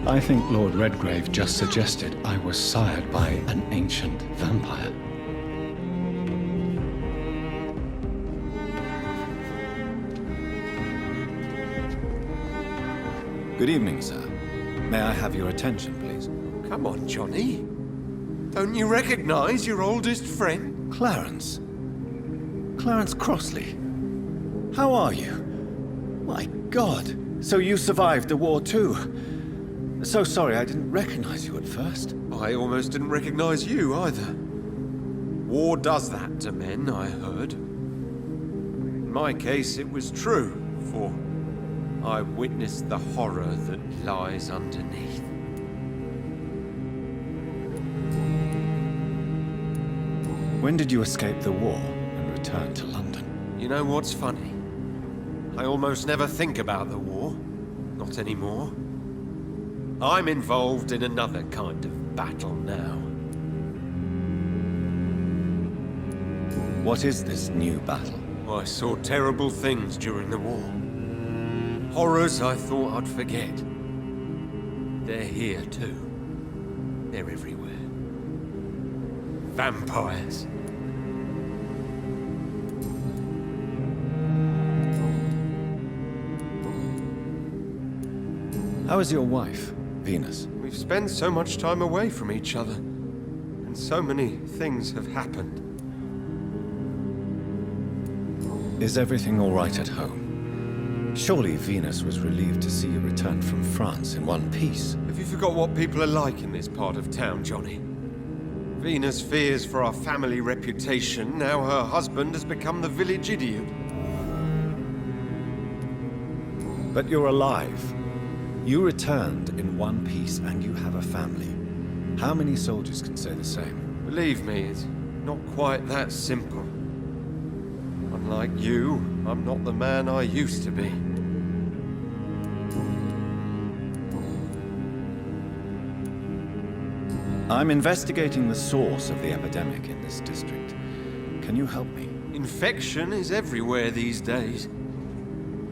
I think Lord Redgrave just suggested I was sired by an ancient vampire. Good evening, sir. May I have your attention, please? Come on, Johnny. Don't you recognize your oldest friend? Clarence. Clarence Crossley. How are you? My God. So you survived the war too. So sorry I didn't recognize you at first. I almost didn't recognize you either. War does that to men, I heard. In my case, it was true, for I witnessed the horror that lies underneath. When did you escape the war and return to London? You know what's funny? I almost never think about the war. Not anymore. I'm involved in another kind of battle now. What is this new battle? I saw terrible things during the war. Horrors I thought I'd forget. They're here too. They're everywhere. Vampires. How is your wife, Venus? We've spent so much time away from each other, and so many things have happened. Is everything all right at home? Surely Venus was relieved to see you return from France in one piece. Have you forgot what people are like in this part of town, Johnny? Venus fears for our family reputation. Now her husband has become the village idiot. But you're alive. You returned in one piece and you have a family. How many soldiers can say the same? Believe me, it's not quite that simple. Unlike you, I'm not the man I used to be. I'm investigating the source of the epidemic in this district. Can you help me? Infection is everywhere these days.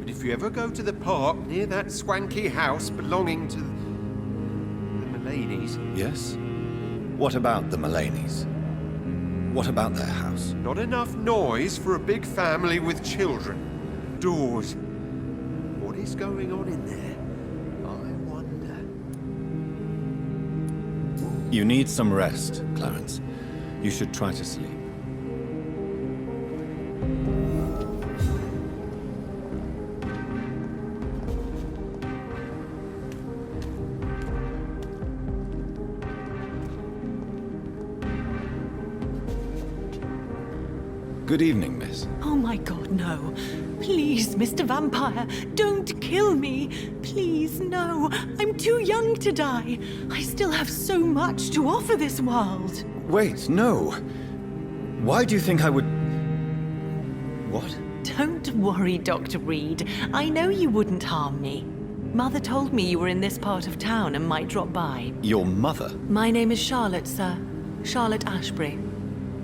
But if you ever go to the park near that swanky house belonging to the Mullaneys... Yes? What about the Mullaneys? What about their house? Not enough noise for a big family with children. Doors. What is going on in there? I wonder. You need some rest, Clarence. You should try to sleep. Good evening, miss. Oh my God, no. Please, Mr. Vampire, don't kill me. Please, no. I'm too young to die. I still have so much to offer this world. Wait, no. Why do you think I would... What? Don't worry, Dr. Reed. I know you wouldn't harm me. Mother told me you were in this part of town and might drop by. Your mother? My name is Charlotte, sir. Charlotte Ashbury.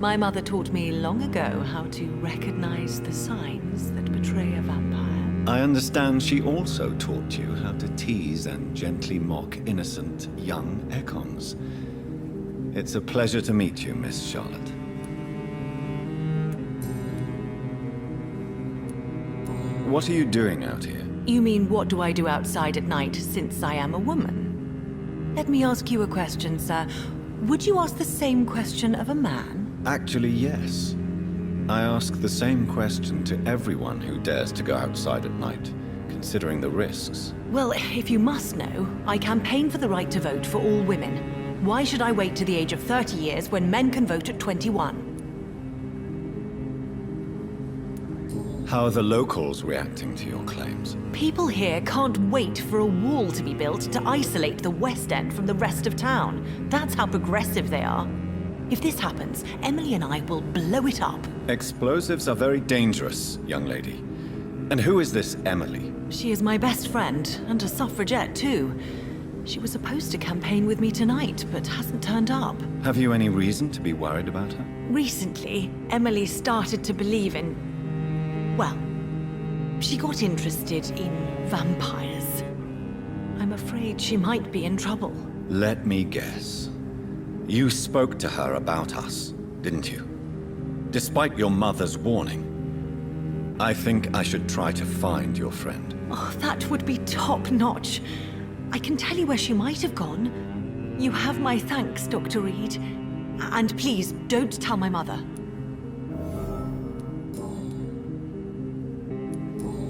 My mother taught me long ago how to recognize the signs that betray a vampire. I understand she also taught you how to tease and gently mock innocent young Ekons. It's a pleasure to meet you, Miss Charlotte. What are you doing out here? You mean what do I do outside at night since I am a woman? Let me ask you a question, sir. Would you ask the same question of a man? Actually, yes. I ask the same question to everyone who dares to go outside at night, considering the risks. Well, if you must know, I campaign for the right to vote for all women. Why should I wait to the age of 30 years when men can vote at 21? How are the locals reacting to your claims? People here can't wait for a wall to be built to isolate the West End from the rest of town. That's how progressive they are. If this happens, Emily and I will blow it up. Explosives are very dangerous, young lady. And who is this Emily? She is my best friend, and a suffragette too. She was supposed to campaign with me tonight, but hasn't turned up. Have you any reason to be worried about her? Recently, Emily started to believe in... well, she got interested in vampires. I'm afraid she might be in trouble. Let me guess. You spoke to her about us, didn't you? Despite your mother's warning. I think I should try to find your friend. Oh, that would be top-notch. I can tell you where she might have gone. You have my thanks, Dr. Reed. And please, don't tell my mother.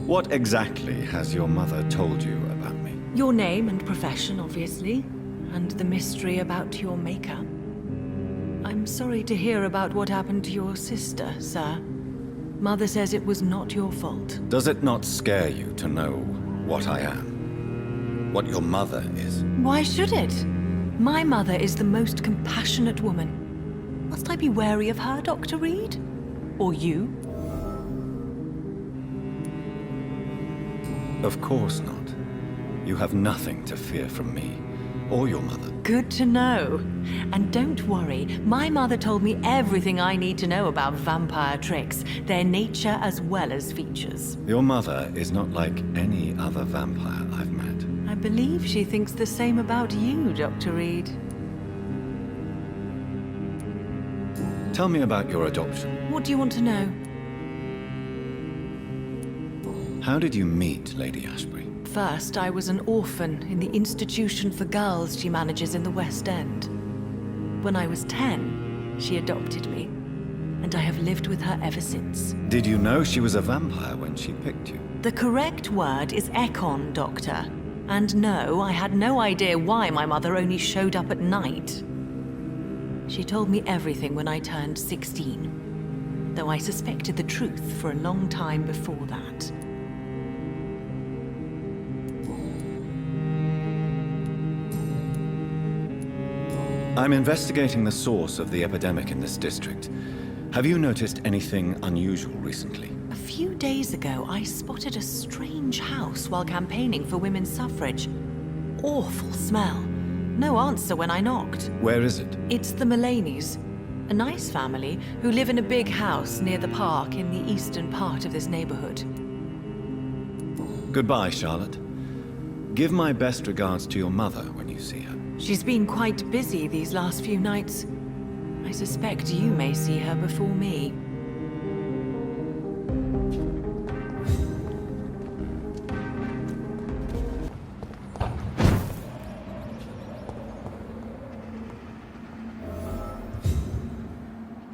What exactly has your mother told you about me? Your name and profession, obviously. And the mystery about your maker. I'm sorry to hear about what happened to your sister, sir. Mother says it was not your fault. Does it not scare you to know what I am? What your mother is? Why should it? My mother is the most compassionate woman. Must I be wary of her, Dr. Reed? Or you? Of course not. You have nothing to fear from me, or your mother. Good to know. And don't worry, my mother told me everything I need to know about vampire tricks, their nature as well as features. Your mother is not like any other vampire I've met. I believe she thinks the same about you, Dr. Reed. Tell me about your adoption. What do you want to know? How did you meet Lady Ashbury? First, I was an orphan in the institution for girls she manages in the West End. When I was 10, she adopted me, and I have lived with her ever since. Did you know she was a vampire when she picked you? The correct word is Ekon, Doctor. And no, I had no idea why my mother only showed up at night. She told me everything when I turned 16, though I suspected the truth for a long time before that. I'm investigating the source of the epidemic in this district. Have you noticed anything unusual recently? A few days ago, I spotted a strange house while campaigning for women's suffrage. Awful smell. No answer when I knocked. Where is it? It's the Mullaneys, a nice family who live in a big house near the park in the eastern part of this neighborhood. Goodbye, Charlotte. Give my best regards to your mother when you see her. She's been quite busy these last few nights. I suspect you may see her before me.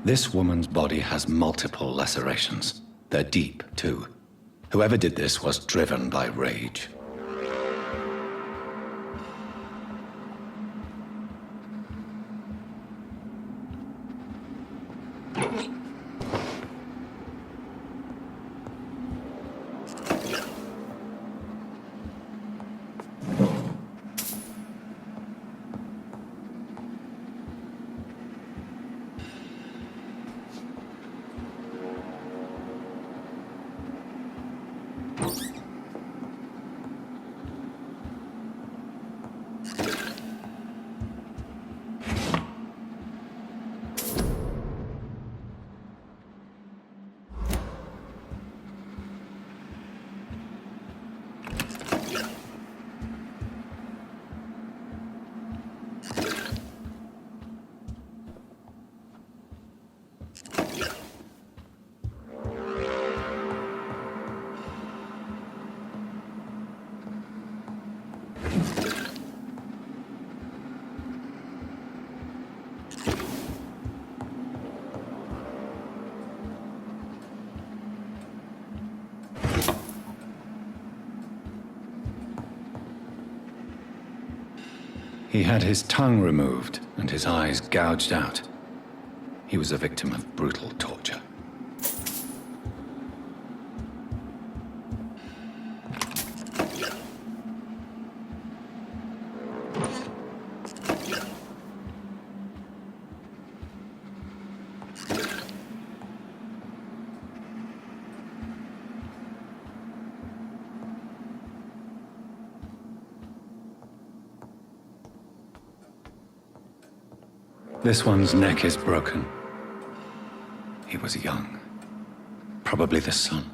This woman's body has multiple lacerations. They're deep, too. Whoever did this was driven by rage. He had his tongue removed and his eyes gouged out. He was a victim of brutal torture. This one's neck is broken. He was young. Probably the son.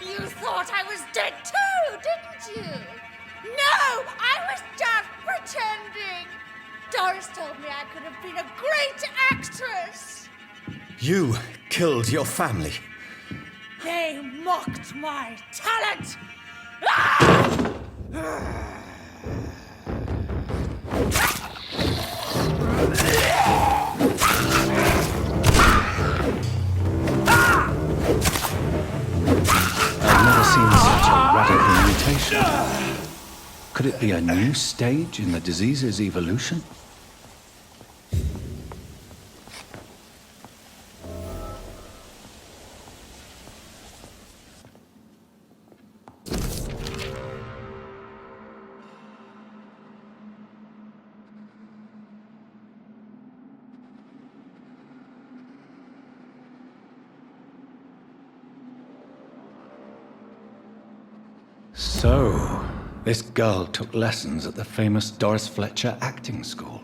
You thought I was dead too, didn't you? No, I was just pretending. Doris told me I could have been a great actress. You killed your family. They mocked my talent. Ah! I've never seen such a radical mutation. Could it be a new stage in the disease's evolution? So, this girl took lessons at the famous Doris Fletcher acting school.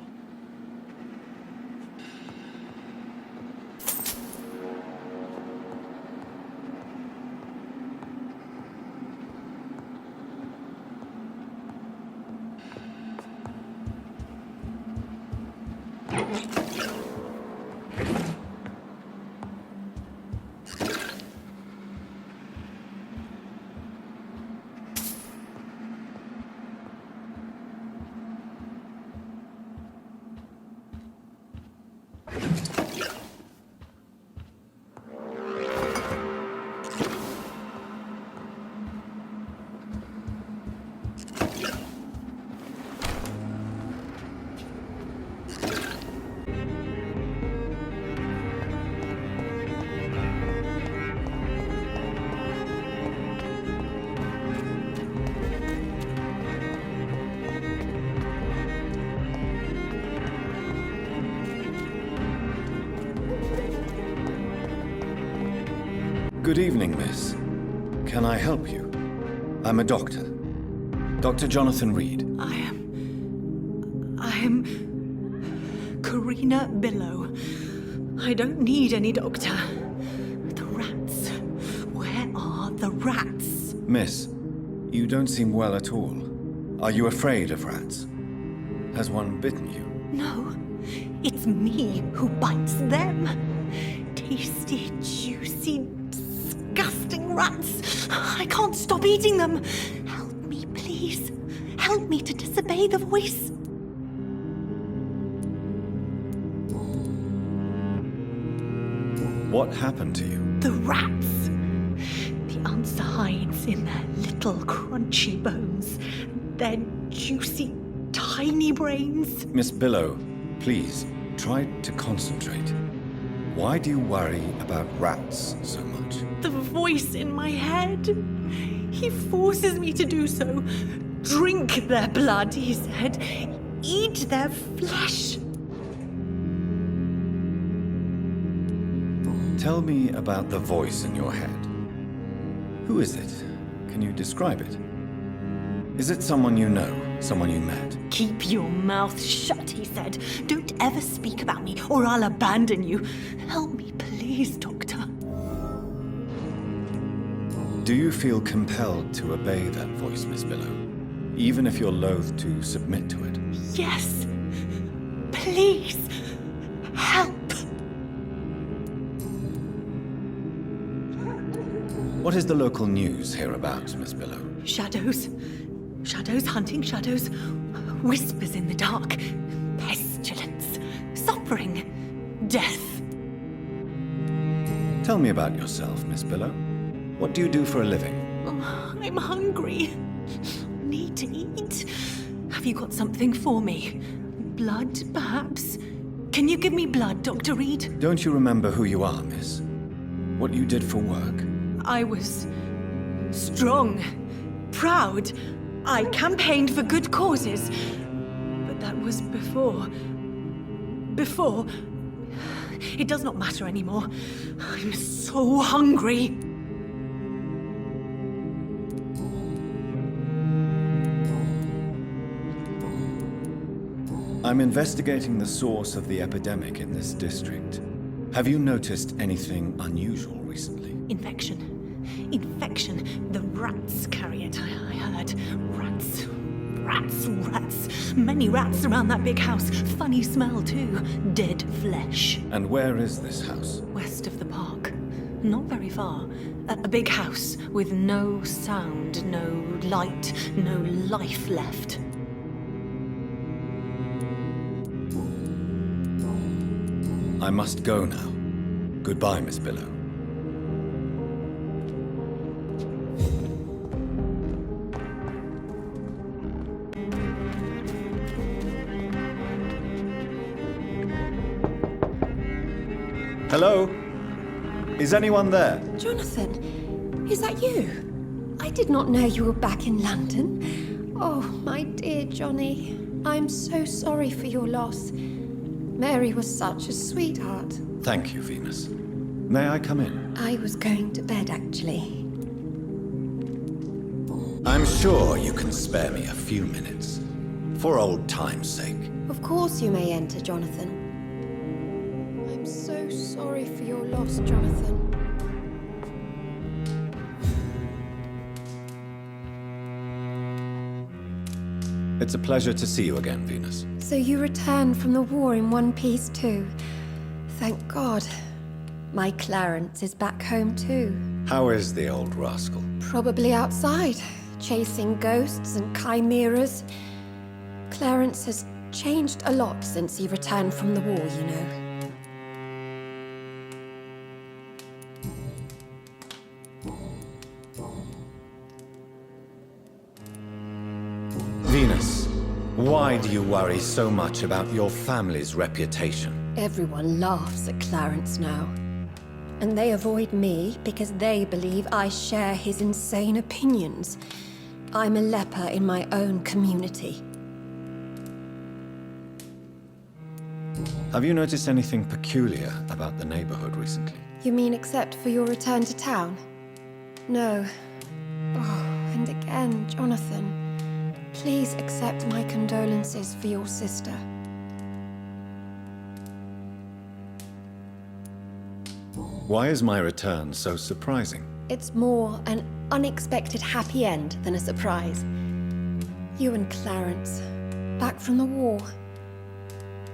Good evening, miss. Can I help you? I'm a doctor. Dr. Jonathan Reed. I am Karina Billow. I don't need any doctor. The rats. Where are the rats? Miss, you don't seem well at all. Are you afraid of rats? Has one bitten you? No, it's me who bites them. Tasty, juicy, disgusting rats. I can't stop eating them. Help me, please. Help me to disobey the voice. What happened to you? The rats. The answer hides in their little crunchy bones, their juicy, tiny brains. Miss Billow, please, try to concentrate. Why do you worry about rats so much? The voice in my head. He forces me to do so. Drink their blood, he said. Eat their flesh. Tell me about the voice in your head. Who is it? Can you describe it? Is it someone you know? Someone you met? Keep your mouth shut, he said. Don't ever speak about me, or I'll abandon you. Help me, please, Doctor. Do you feel compelled to obey that voice, Miss Billow? Even if you're loath to submit to it? Yes. Please. Help. What is the local news hereabouts, Miss Billow? Shadows. Shadows hunting shadows. Whispers in the dark. Pestilence. Suffering. Death. Tell me about yourself, Miss Billow. What do you do for a living? Oh, I'm hungry. Need to eat. Have you got something for me? Blood, perhaps? Can you give me blood, Dr. Reed? Don't you remember who you are, miss? What you did for work? I was strong, proud. I campaigned for good causes. But that was before. Before. It does not matter anymore. I'm so hungry. I'm investigating the source of the epidemic in this district. Have you noticed anything unusual recently? Infection. Infection. The rats carry it, I heard. Rats. Rats, rats. Many rats around that big house. Funny smell, too. Dead flesh. And where is this house? West of the park. Not very far. A big house with no sound, no light, no life left. I must go now. Goodbye, Miss Billow. Hello? Is anyone there? Jonathan, is that you? I did not know you were back in London. Oh, my dear Johnny, I'm so sorry for your loss. Mary was such a sweetheart. Thank you, Venus. May I come in? I was going to bed, actually. I'm sure you can spare me a few minutes. For old time's sake. Of course you may enter, Jonathan. I'm so sorry for your loss, Jonathan. It's a pleasure to see you again, Venus. So you returned from the war in one piece too. Thank God. My Clarence is back home too. How is the old rascal? Probably outside, chasing ghosts and chimeras. Clarence has changed a lot since he returned from the war, you know. Venus, why do you worry so much about your family's reputation? Everyone laughs at Clarence now. And they avoid me because they believe I share his insane opinions. I'm a leper in my own community. Have you noticed anything peculiar about the neighborhood recently? You mean except for your return to town? No. Oh, and again, Jonathan. Please accept my condolences for your sister. Why is my return so surprising? It's more an unexpected happy end than a surprise. You and Clarence, back from the war.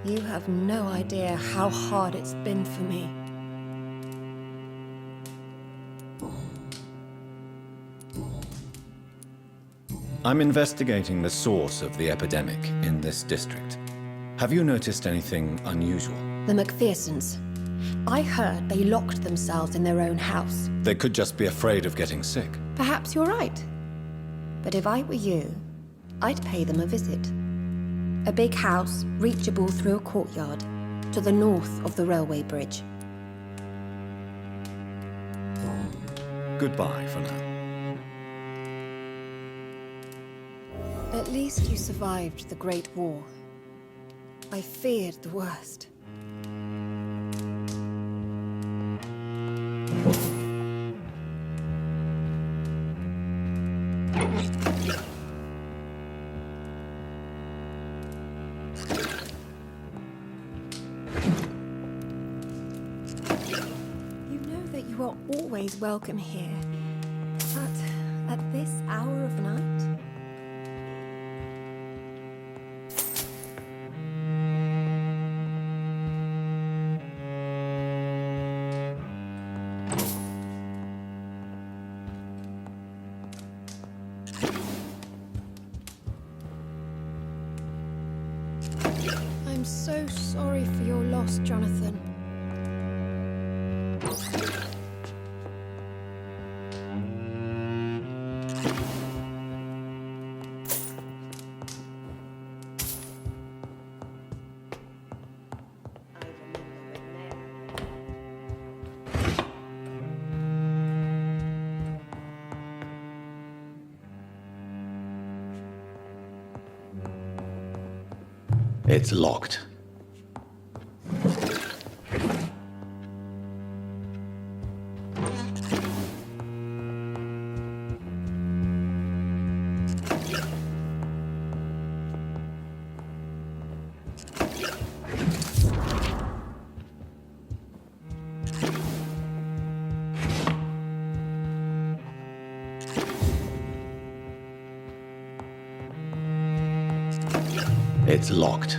You have no idea how hard it's been for me. I'm investigating the source of the epidemic in this district. Have you noticed anything unusual? The McPhersons. I heard they locked themselves in their own house. They could just be afraid of getting sick. Perhaps you're right. But if I were you, I'd pay them a visit. A big house, reachable through a courtyard, to the north of the railway bridge. Goodbye for now. At least you survived the Great War. I feared the worst. You know that you are always welcome here. But at this hour of night? I'm so sorry for your loss, Jonathan. It's locked. It's locked.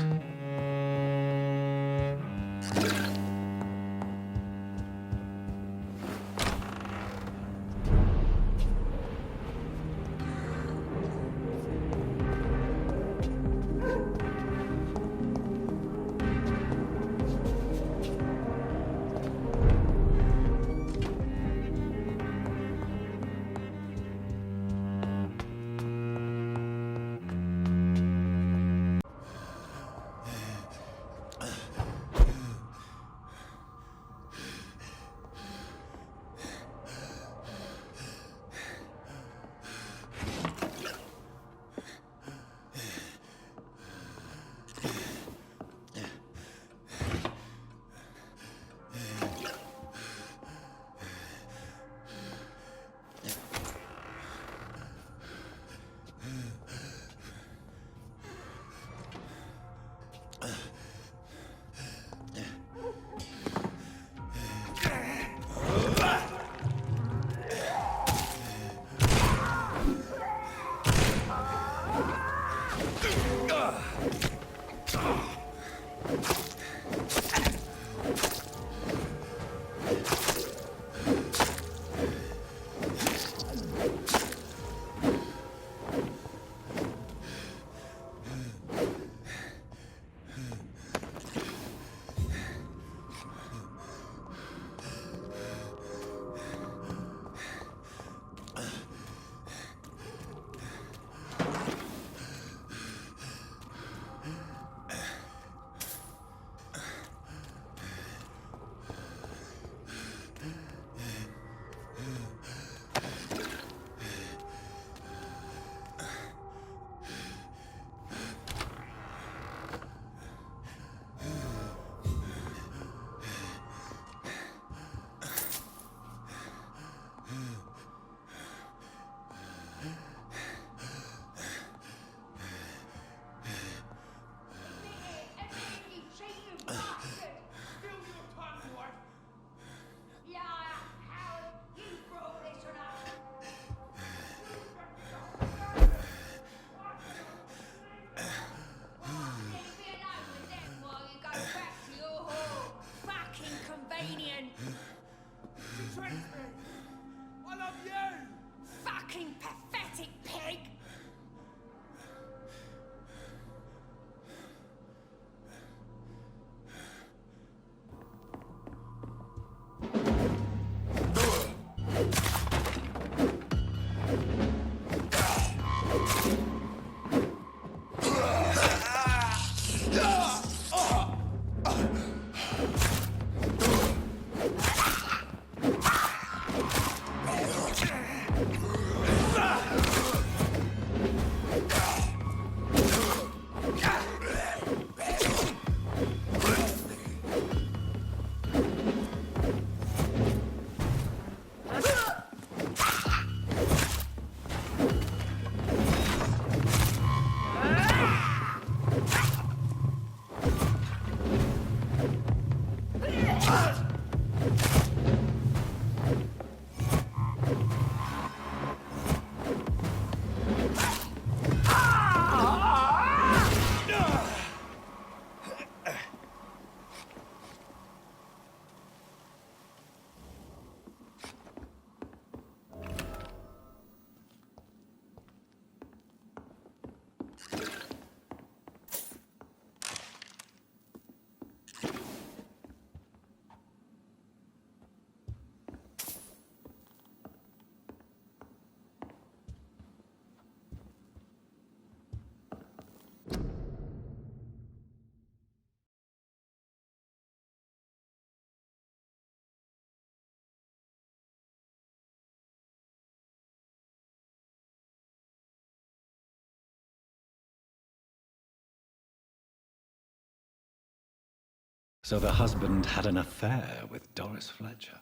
So the husband had an affair with Doris Fletcher.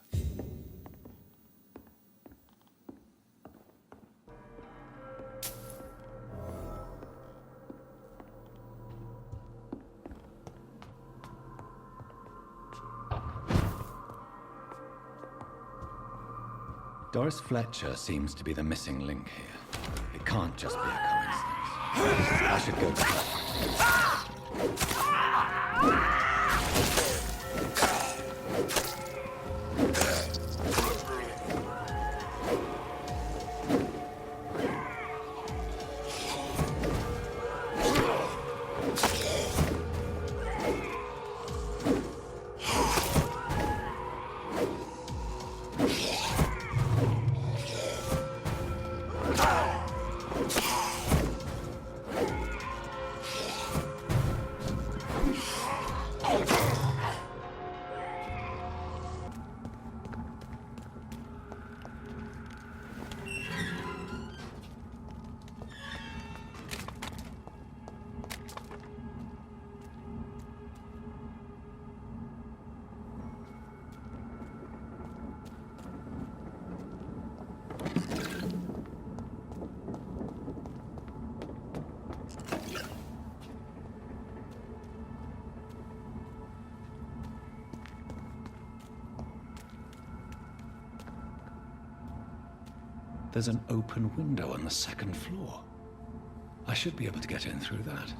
Doris Fletcher seems to be the missing link here. It can't just be a coincidence. I should go. There's an open window on the second floor. I should be able to get in through that.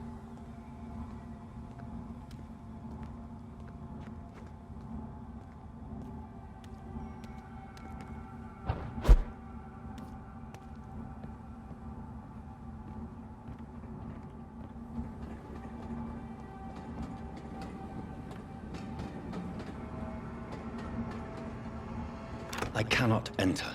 I cannot enter.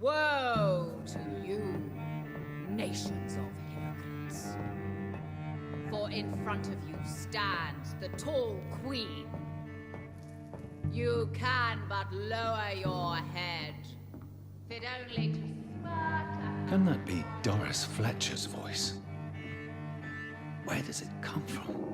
Woe to you, nations of hypocrites. For in front of you stands the tall queen. You can but lower your head, fit only to smirk. Can that be Doris Fletcher's voice? Where does it come from?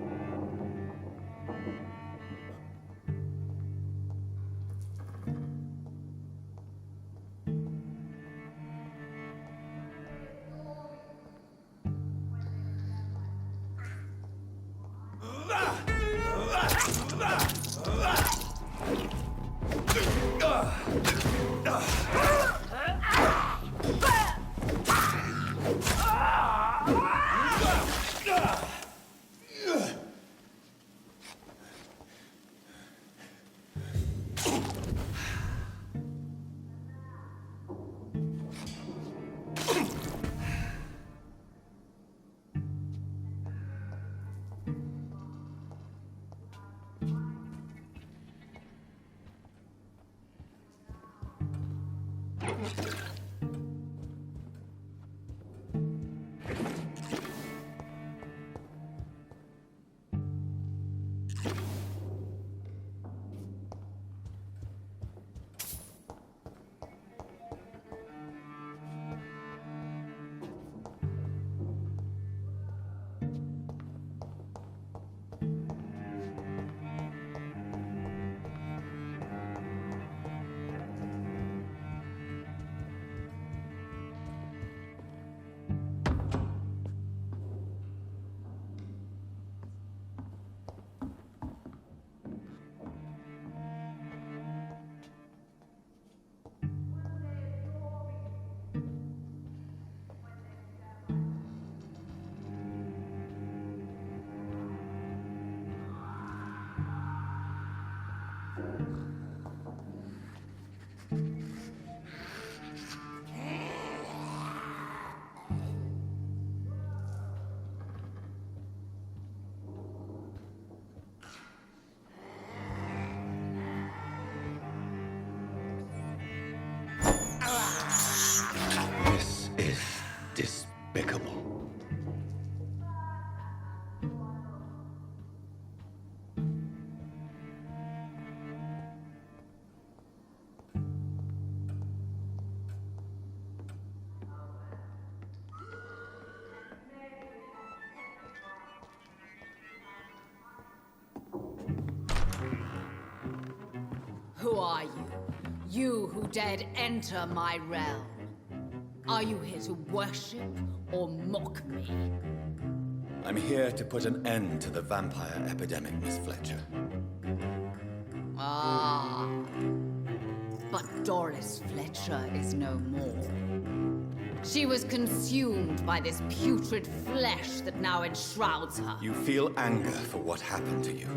Who are you? You who dared enter my realm. Are you here to worship or mock me? I'm here to put an end to the vampire epidemic, Miss Fletcher. Ah. But Doris Fletcher is no more. She was consumed by this putrid flesh that now enshrouds her. You feel anger for what happened to you.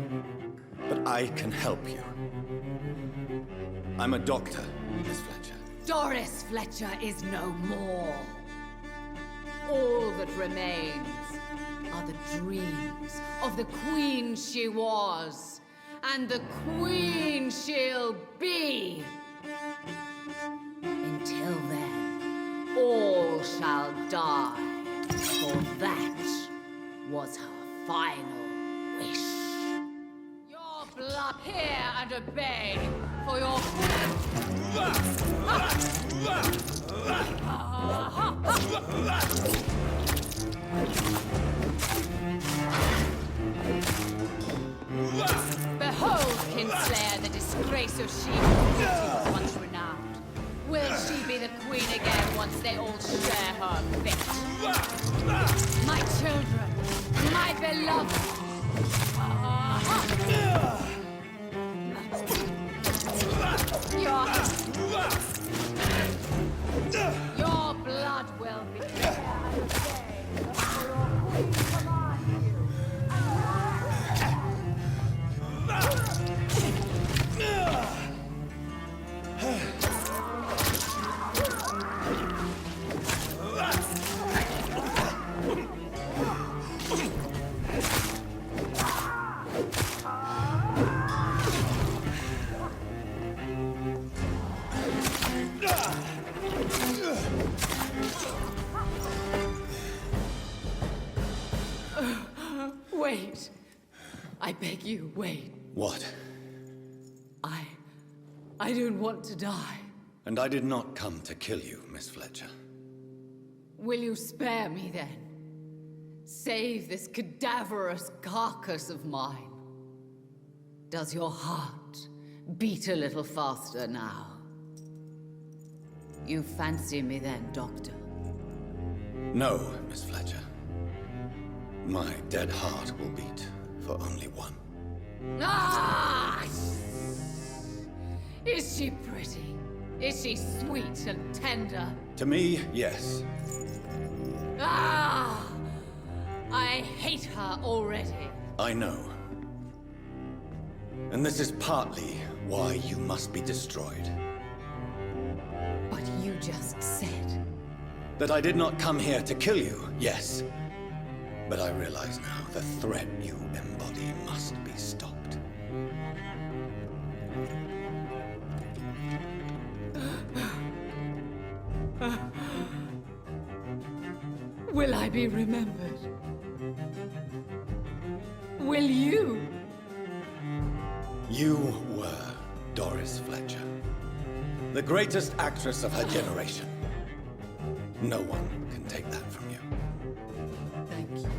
But I can help you. I'm a doctor, Miss Fletcher. Doris Fletcher is no more. All that remains are the dreams of the queen she was, and the queen she'll be. Until then, all shall die, for that was her final wish. Your blood, hear and obey, for your behold, Kinslayer, the disgrace of she who was once renowned. Will she be the queen again once they all share her fate? My children, my beloved. Your blood will be here and obey, for your queen commands you. Wait. I beg you, wait. What? I don't want to die. And I did not come to kill you, Miss Fletcher. Will you spare me then? Save this cadaverous carcass of mine. Does your heart beat a little faster now? You fancy me then, Doctor? No, Miss Fletcher. My dead heart will beat for only one. Ah! Is she pretty? Is she sweet and tender? To me, yes. Ah! I hate her already. I know. And this is partly why you must be destroyed. But you just said... That I did not come here to kill you, yes. But I realize now the threat you embody must be stopped. Will I be remembered? Will you? You were Doris Fletcher. The greatest actress of her generation. No one can take that from you. Thank you.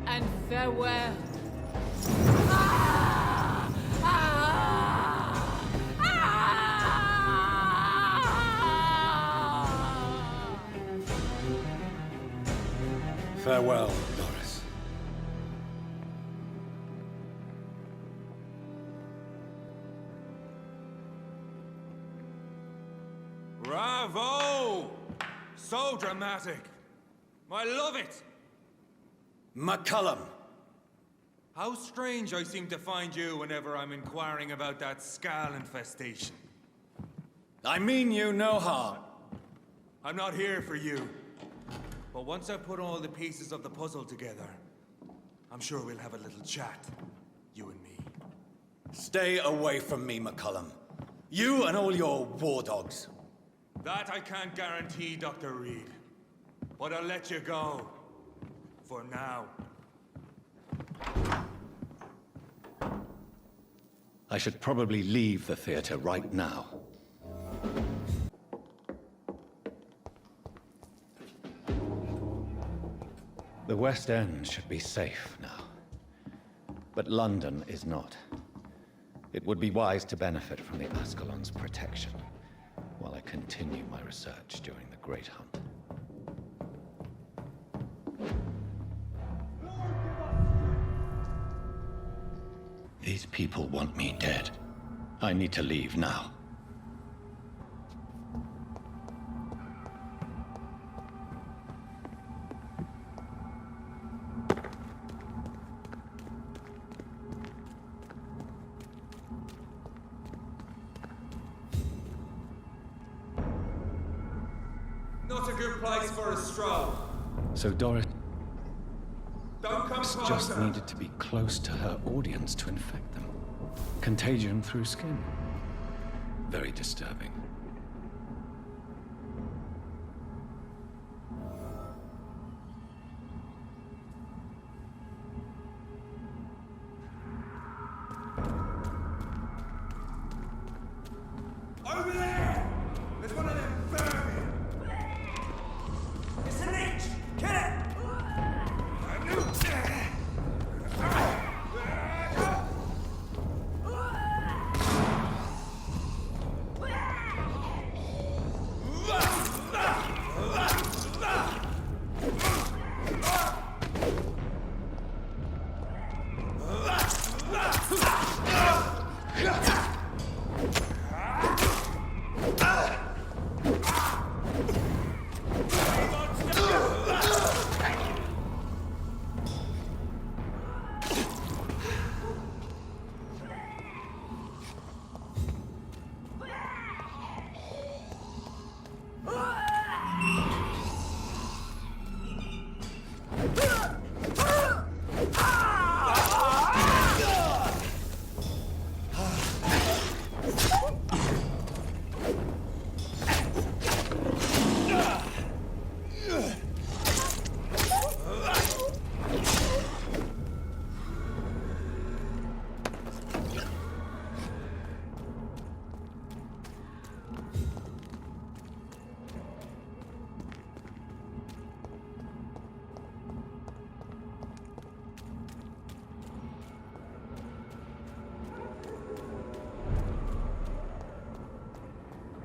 And farewell. Ah! Ah! Ah! Farewell, Doris. Bravo! So dramatic. I love it. McCullum! How strange I seem to find you whenever I'm inquiring about that Skal infestation. I mean you no harm. I'm not here for you. But once I put all the pieces of the puzzle together, I'm sure we'll have a little chat, you and me. Stay away from me, McCullum. You and all your war dogs. That I can't guarantee, Dr. Reed. But I'll let you go. For now. I should probably leave the theater right now. The West End should be safe now. But London is not. It would be wise to benefit from the Ascalon's protection while I continue my research during the Great Hunt. These people want me dead. I need to leave now. Not a good place for a stroll. So Doris Don't come just closer. needed to be close to her audience to infect them. Contagion through skin. Very disturbing. Over there! There's one of them vermin! It's a leech! Kill it!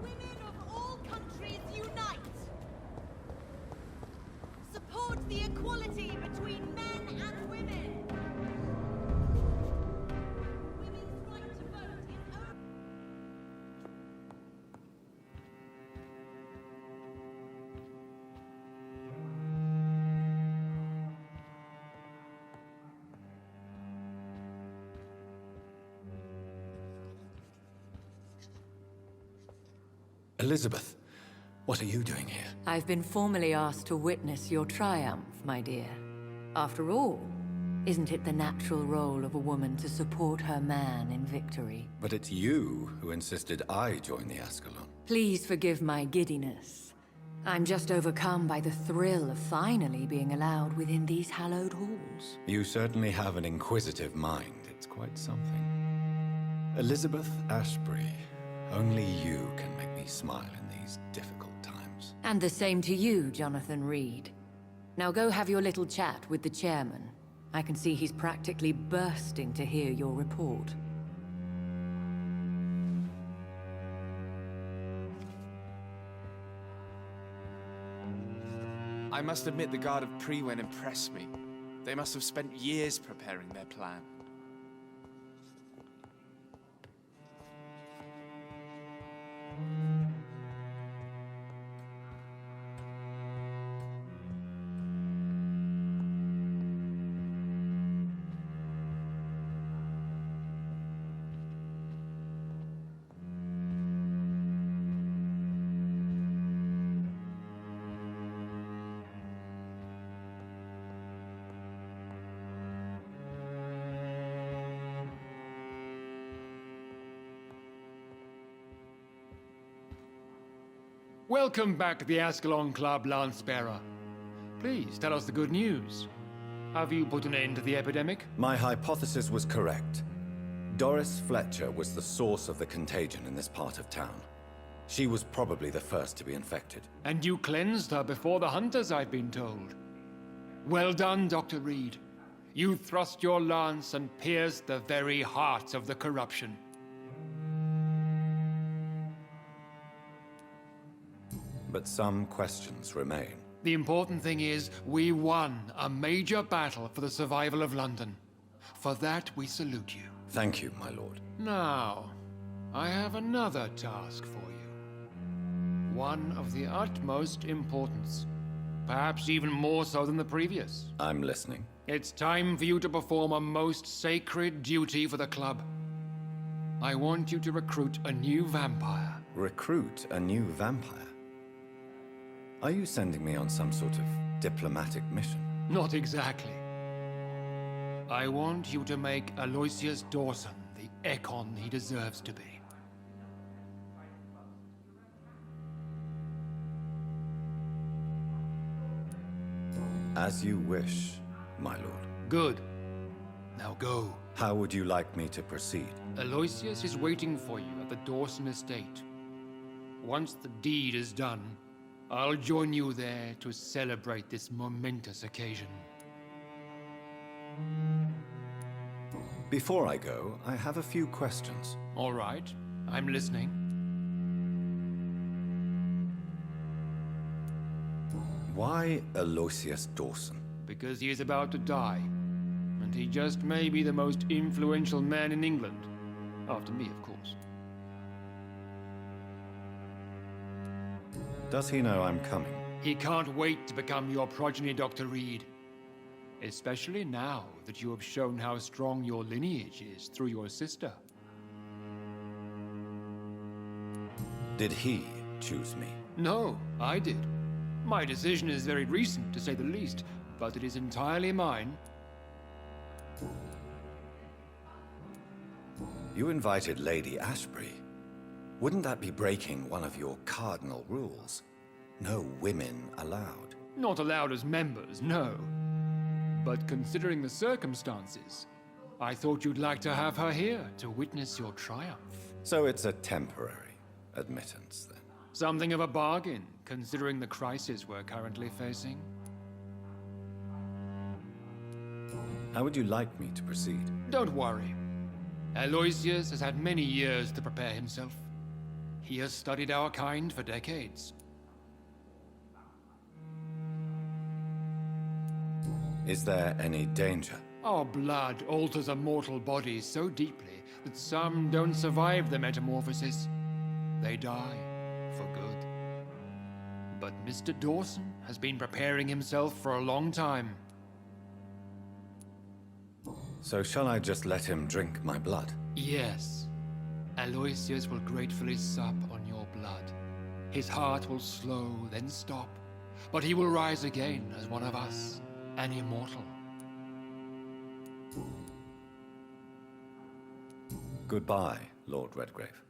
Women of all countries unite! Support the equality between men and women! Women's right to vote is only... Elizabeth, what are you doing here? I've been formally asked to witness your triumph, my dear. After all, isn't it the natural role of a woman to support her man in victory? But it's you who insisted I join the Ascalon. Please forgive my giddiness. I'm just overcome by the thrill of finally being allowed within these hallowed halls. You certainly have an inquisitive mind. It's quite something. Elizabeth Ashbury, only you can make me smile in these difficult times. And the same to you, Jonathan Reed. Now go have your little chat with the chairman. I can see he's practically bursting to hear your report. I must admit the Guard of Priwen impressed me. They must have spent years preparing their plan. Welcome back to the Ascalon Club, Lance-Bearer. Please, tell us the good news. Have you put an end to the epidemic? My hypothesis was correct. Doris Fletcher was the source of the contagion in this part of town. She was probably the first to be infected. And you cleansed her before the hunters, I've been told. Well done, Dr. Reed. You thrust your lance and pierced the very heart of the corruption. but some questions remain. The important thing is, we won a major battle for the survival of London. For that, we salute you. Thank you, my lord. Now, I have another task for you. One of the utmost importance. Perhaps even more so than the previous. I'm listening. It's time for you to perform a most sacred duty for the club. I want you to recruit a new vampire. Recruit a new vampire? Are you sending me on some sort of diplomatic mission? Not exactly. I want you to make Aloysius Dawson the Ekon he deserves to be. As you wish, my lord. Good. Now go. How would you like me to proceed? Aloysius is waiting for you at the Dawson estate. Once the deed is done, I'll join you there to celebrate this momentous occasion. Before I go, I have a few questions. All right, I'm listening. Why Aloysius Dawson? Because he is about to die, and he just may be the most influential man in England. After me, of course. Does he know I'm coming? He can't wait to become your progeny, Dr. Reed. Especially now that you have shown how strong your lineage is through your sister. Did he choose me? No, I did. My decision is very recent, to say the least, but it is entirely mine. You invited Lady Ashbury. Wouldn't that be breaking one of your cardinal rules? No women allowed. Not allowed as members, no. But considering the circumstances, I thought you'd like to have her here to witness your triumph. So it's a temporary admittance, then? Something of a bargain, considering the crisis we're currently facing. How would you like me to proceed? Don't worry. Aloysius has had many years to prepare himself. He has studied our kind for decades. Is there any danger? Our blood alters a mortal body so deeply that some don't survive the metamorphosis. They die for good. But Mr. Dawson has been preparing himself for a long time. So shall I just let him drink my blood? Yes. Aloysius will gratefully sup on your blood. His heart will slow, then stop. But he will rise again as one of us, an immortal. Goodbye, Lord Redgrave.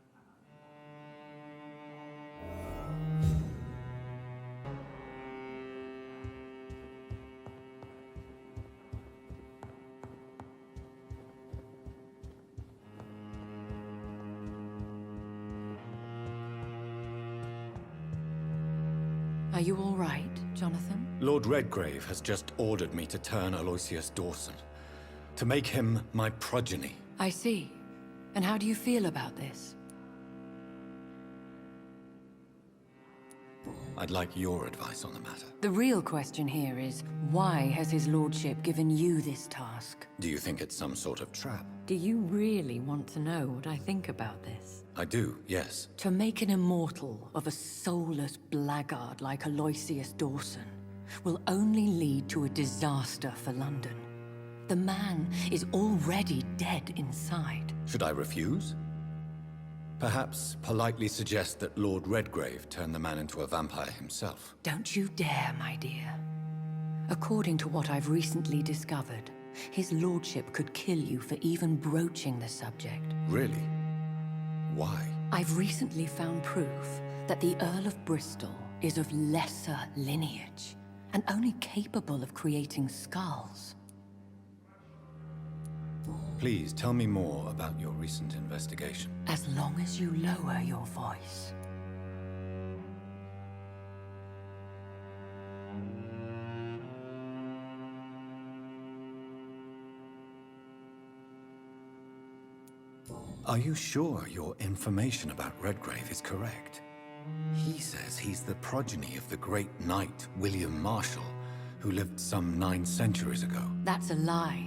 Are you all right, Jonathan? Lord Redgrave has just ordered me to turn Aloysius Dawson, to make him my progeny. I see. And how do you feel about this? I'd like your advice on the matter. The real question here is, why has his lordship given you this task? Do you think it's some sort of trap? Do you really want to know what I think about this? I do, yes. To make an immortal of a soulless blackguard like Aloysius Dawson will only lead to a disaster for London. The man is already dead inside. Should I refuse? Perhaps politely suggest that Lord Redgrave turn the man into a vampire himself. Don't you dare, my dear. According to what I've recently discovered, his lordship could kill you for even broaching the subject. Really? Why? I've recently found proof that the Earl of Bristol is of lesser lineage and only capable of creating skulls. Please tell me more about your recent investigation. As long as you lower your voice. Are you sure your information about Redgrave is correct? He says he's the progeny of the great knight William Marshall, who lived some 9 centuries ago. That's a lie.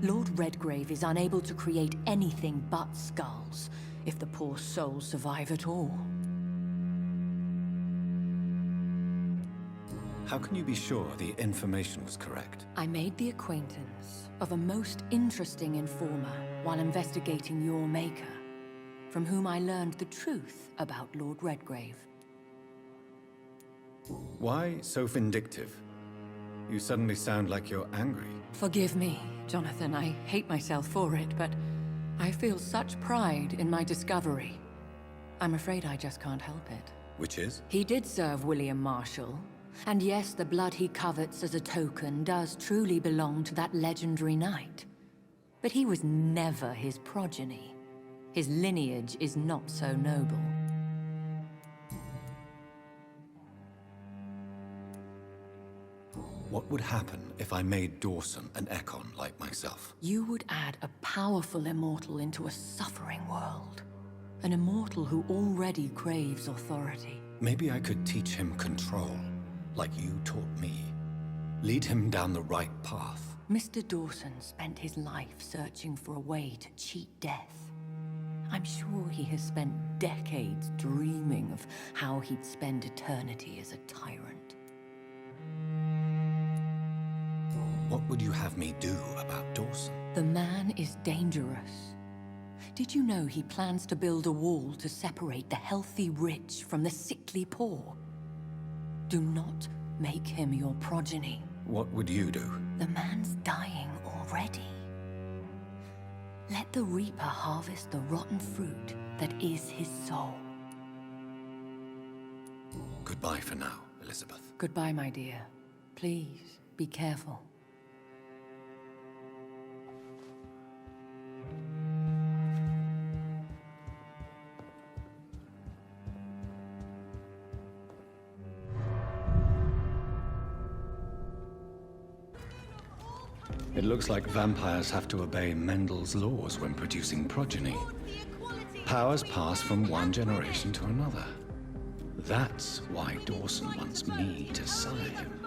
Lord Redgrave is unable to create anything but skulls, if the poor souls survive at all. How can you be sure the information was correct? I made the acquaintance of a most interesting informer while investigating your maker, from whom I learned the truth about Lord Redgrave. Why so vindictive? You suddenly sound like you're angry. Forgive me, Jonathan. I hate myself for it, but I feel such pride in my discovery. I'm afraid I just can't help it. Which is? He did serve William Marshall. And yes, the blood he covets as a token does truly belong to that legendary knight. But he was never his progeny. His lineage is not so noble. What would happen if I made Dawson an Ekon like myself? You would add a powerful immortal into a suffering world. An immortal who already craves authority. Maybe I could teach him control, like you taught me. Lead him down the right path. Mr. Dawson spent his life searching for a way to cheat death. I'm sure he has spent decades dreaming of how he'd spend eternity as a tyrant. What would you have me do about Dawson? The man is dangerous. Did you know he plans to build a wall to separate the healthy rich from the sickly poor? Do not make him your progeny. What would you do? The man's dying already. Let the Reaper harvest the rotten fruit that is his soul. Goodbye for now, Elizabeth. Goodbye, my dear. Please, be careful. It looks like vampires have to obey Mendel's laws when producing progeny. Powers pass from one generation to another. That's why Dawson wants me to sire him.